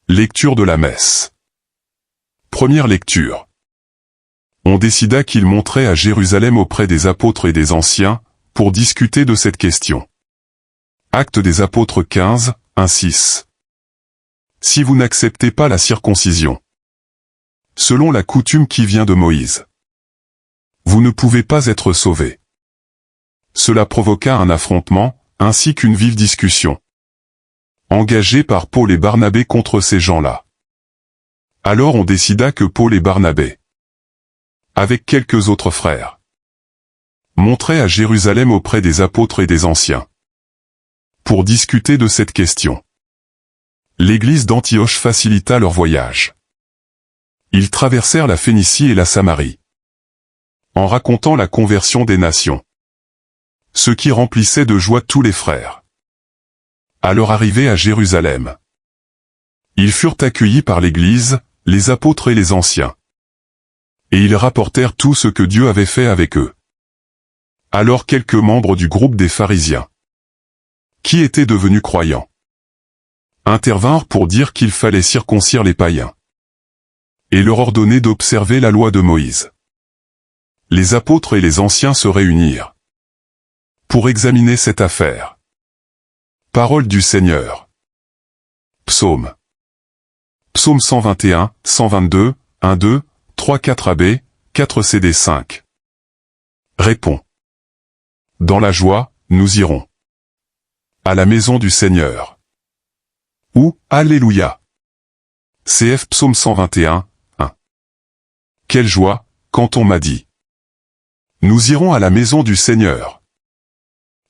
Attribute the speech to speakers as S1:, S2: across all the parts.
S1: Lecture de la messe. Première lecture. On décida qu'il monterait à Jérusalem auprès des apôtres et des anciens, pour discuter de cette question. Actes des apôtres 15, 1-6. Si vous n'acceptez pas la circoncision, selon la coutume qui vient de Moïse, vous ne pouvez pas être sauvés. Cela provoqua un affrontement, ainsi qu'une vive discussion, engagée par Paul et Barnabé contre ces gens-là. Alors on décida que Paul et Barnabé, avec quelques autres frères, monteraient à Jérusalem auprès des apôtres et des anciens, pour discuter de cette question. L'église d'Antioche facilita leur voyage. Ils traversèrent la Phénicie et la Samarie, en racontant la conversion des nations, ce qui remplissait de joie tous les frères. À leur arrivée à Jérusalem, ils furent accueillis par l'Église, les apôtres et les anciens. Et ils rapportèrent tout ce que Dieu avait fait avec eux. Alors quelques membres du groupe des pharisiens, qui étaient devenus croyants, intervinrent pour dire qu'il fallait circoncire les païens, et leur ordonner d'observer la loi de Moïse. Les apôtres et les anciens se réunirent pour examiner cette affaire. Parole du Seigneur. Psaume. Psaume 121, 122, 1-2, 3-4 AB, 4 CD 5. Répond. Dans la joie, nous irons à la maison du Seigneur. Ou, Alléluia. CF Psaume 121, 1. Quelle joie, quand on m'a dit: nous irons à la maison du Seigneur.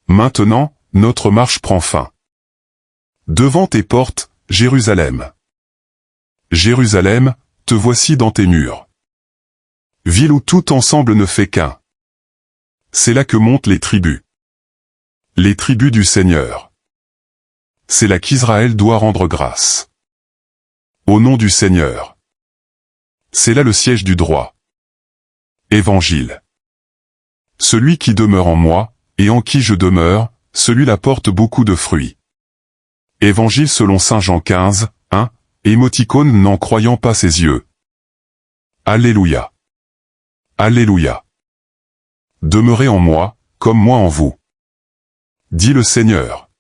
S1: Maintenant, notre marche prend fin. Devant tes portes, Jérusalem. Jérusalem, te voici dans tes murs. Ville où tout ensemble ne fait qu'un. C'est là que montent les tribus. Les tribus du Seigneur. C'est là qu'Israël doit rendre grâce. Au nom du Seigneur. C'est là le siège du droit. Évangile. Celui qui demeure en moi, et en qui je demeure, celui-là porte beaucoup de fruits. Évangile selon saint Jean 15, 1, émoticône n'en croyant pas ses yeux. Alléluia. Alléluia. Demeurez en moi, comme moi en vous, dit le Seigneur.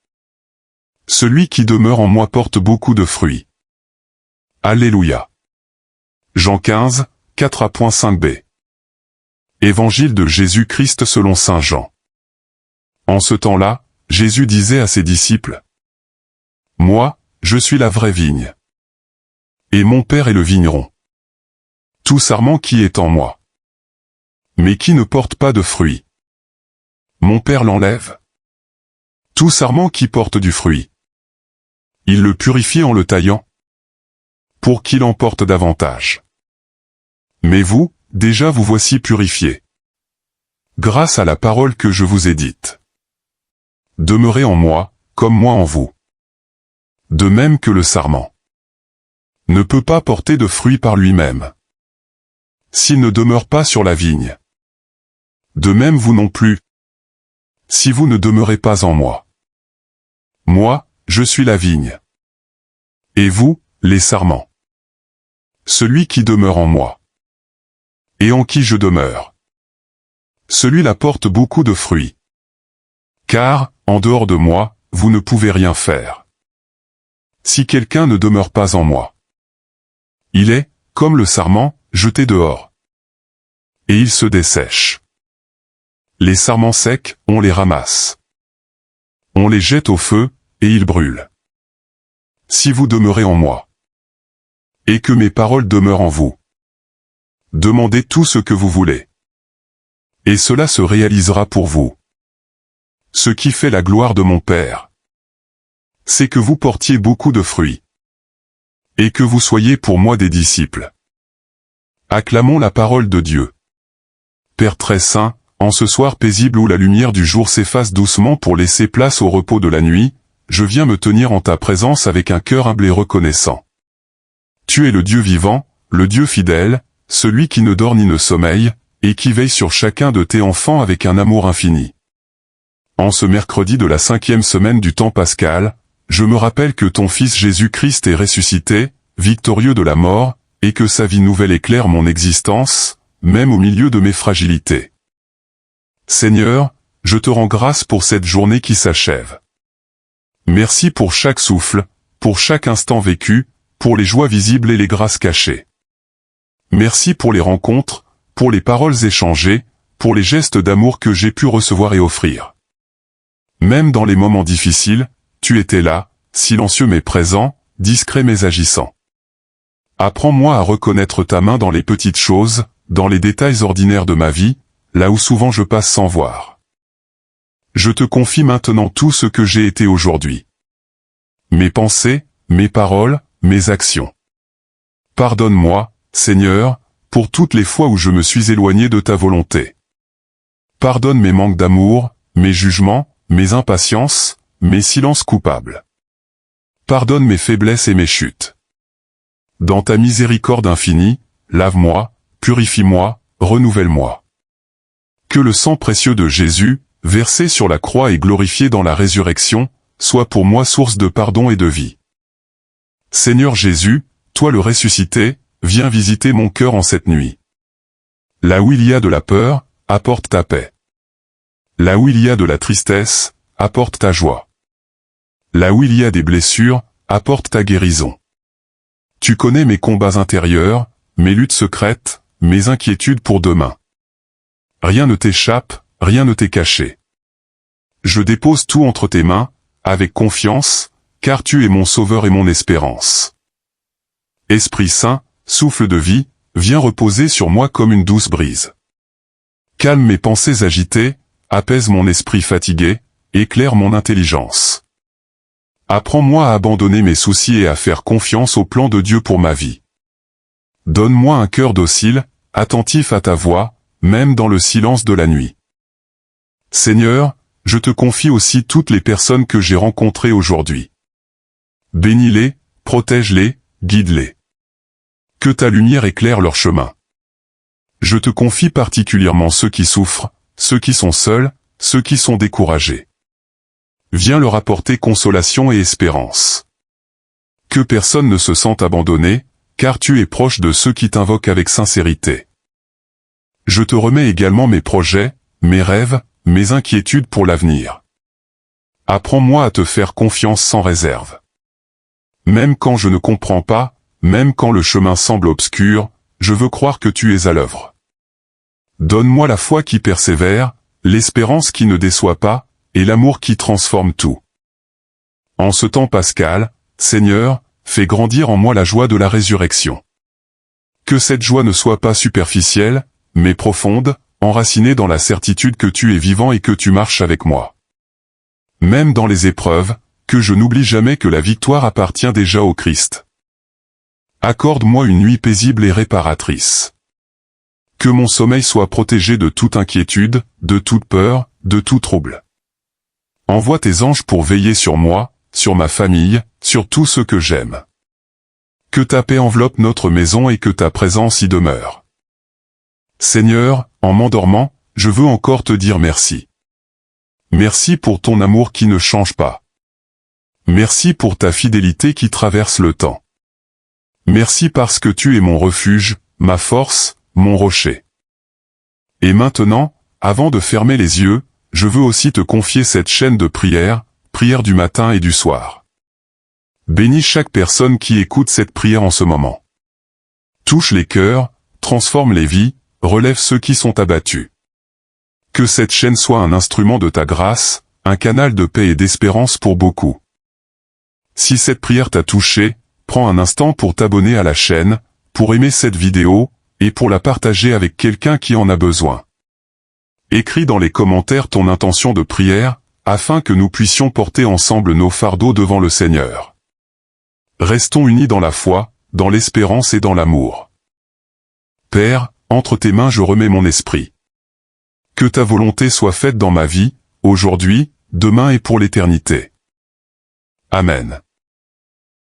S1: Celui qui demeure en moi porte beaucoup de fruits. Alléluia. Jean 15, 4a.5b. Évangile de Jésus-Christ selon saint Jean. En ce temps-là, Jésus disait à ses disciples: moi, je suis la vraie vigne. Et mon Père est le vigneron. Tout sarment qui est en moi, mais qui ne porte pas de fruit, mon Père l'enlève. Tout sarment qui porte du fruit, il le purifie en le taillant, pour qu'il en porte davantage. Mais vous, déjà vous voici purifiés, grâce à la parole que je vous ai dite. Demeurez en moi, comme moi en vous. De même que le sarment ne peut pas porter de fruits par lui-même, s'il ne demeure pas sur la vigne. De même vous non plus, si vous ne demeurez pas en moi. Moi, je suis la vigne. Et vous, les sarments. Celui qui demeure en moi, et en qui je demeure, celui-là porte beaucoup de fruits. Car, en dehors de moi, vous ne pouvez rien faire. Si quelqu'un ne demeure pas en moi, il est, comme le sarment, jeté dehors. Et il se dessèche. Les sarments secs, on les ramasse. On les jette au feu, et ils brûlent. Si vous demeurez en moi, et que mes paroles demeurent en vous, demandez tout ce que vous voulez, et cela se réalisera pour vous. Ce qui fait la gloire de mon Père, c'est que vous portiez beaucoup de fruits, et que vous soyez pour moi des disciples. Acclamons la parole de Dieu. Père très saint, en ce soir paisible où la lumière du jour s'efface doucement pour laisser place au repos de la nuit, je viens me tenir en ta présence avec un cœur humble et reconnaissant. Tu es le Dieu vivant, le Dieu fidèle, celui qui ne dort ni ne sommeille, et qui veille sur chacun de tes enfants avec un amour infini. En ce mercredi de la 5e semaine du temps pascal, je me rappelle que ton Fils Jésus-Christ est ressuscité, victorieux de la mort, et que sa vie nouvelle éclaire mon existence, même au milieu de mes fragilités. Seigneur, je te rends grâce pour cette journée qui s'achève. Merci pour chaque souffle, pour chaque instant vécu, pour les joies visibles et les grâces cachées. Merci pour les rencontres, pour les paroles échangées, pour les gestes d'amour que j'ai pu recevoir et offrir. Même dans les moments difficiles, tu étais là, silencieux mais présent, discret mais agissant. Apprends-moi à reconnaître ta main dans les petites choses, dans les détails ordinaires de ma vie, là où souvent je passe sans voir. Je te confie maintenant tout ce que j'ai été aujourd'hui. Mes pensées, mes paroles, mes actions. Pardonne-moi, Seigneur, pour toutes les fois où je me suis éloigné de ta volonté. Pardonne mes manques d'amour, mes jugements, mes impatiences, mes silences coupables. Pardonne mes faiblesses et mes chutes. Dans ta miséricorde infinie, lave-moi, purifie-moi, renouvelle-moi. Que le sang précieux de Jésus, versé sur la croix et glorifié dans la résurrection, soit pour moi source de pardon et de vie. Seigneur Jésus, toi le ressuscité, viens visiter mon cœur en cette nuit. Là où il y a de la peur, apporte ta paix. Là où il y a de la tristesse, apporte ta joie. Là où il y a des blessures, apporte ta guérison. Tu connais mes combats intérieurs, mes luttes secrètes, mes inquiétudes pour demain. Rien ne t'échappe, rien ne t'est caché. Je dépose tout entre tes mains, avec confiance, car tu es mon sauveur et mon espérance. Esprit Saint, souffle de vie, viens reposer sur moi comme une douce brise. Calme mes pensées agitées, apaise mon esprit fatigué, éclaire mon intelligence. Apprends-moi à abandonner mes soucis et à faire confiance au plan de Dieu pour ma vie. Donne-moi un cœur docile, attentif à ta voix, même dans le silence de la nuit. Seigneur, je te confie aussi toutes les personnes que j'ai rencontrées aujourd'hui. Bénis-les, protège-les, guide-les. Que ta lumière éclaire leur chemin. Je te confie particulièrement ceux qui souffrent, ceux qui sont seuls, ceux qui sont découragés. Viens leur apporter consolation et espérance. Que personne ne se sente abandonné, car tu es proche de ceux qui t'invoquent avec sincérité. Je te remets également mes projets, mes rêves, mes inquiétudes pour l'avenir. Apprends-moi à te faire confiance sans réserve. Même quand je ne comprends pas, même quand le chemin semble obscur, je veux croire que tu es à l'œuvre. Donne-moi la foi qui persévère, l'espérance qui ne déçoit pas, et l'amour qui transforme tout. En ce temps pascal, Seigneur, fais grandir en moi la joie de la résurrection. Que cette joie ne soit pas superficielle, mais profonde, enracinée dans la certitude que tu es vivant et que tu marches avec moi. Même dans les épreuves, que je n'oublie jamais que la victoire appartient déjà au Christ. Accorde-moi une nuit paisible et réparatrice. Que mon sommeil soit protégé de toute inquiétude, de toute peur, de tout trouble. Envoie tes anges pour veiller sur moi, sur ma famille, sur tous ceux que j'aime. Que ta paix enveloppe notre maison et que ta présence y demeure. Seigneur, en m'endormant, je veux encore te dire merci. Merci pour ton amour qui ne change pas. Merci pour ta fidélité qui traverse le temps. Merci parce que tu es mon refuge, ma force, mon rocher. Et maintenant, avant de fermer les yeux, je veux aussi te confier cette chaîne de prières, prières du matin et du soir. Bénis chaque personne qui écoute cette prière en ce moment. Touche les cœurs, transforme les vies, relève ceux qui sont abattus. Que cette chaîne soit un instrument de ta grâce, un canal de paix et d'espérance pour beaucoup. Si cette prière t'a touché, prends un instant pour t'abonner à la chaîne, pour aimer cette vidéo, et pour la partager avec quelqu'un qui en a besoin. Écris dans les commentaires ton intention de prière, afin que nous puissions porter ensemble nos fardeaux devant le Seigneur. Restons unis dans la foi, dans l'espérance et dans l'amour. Père, entre tes mains je remets mon esprit. Que ta volonté soit faite dans ma vie, aujourd'hui, demain et pour l'éternité. Amen.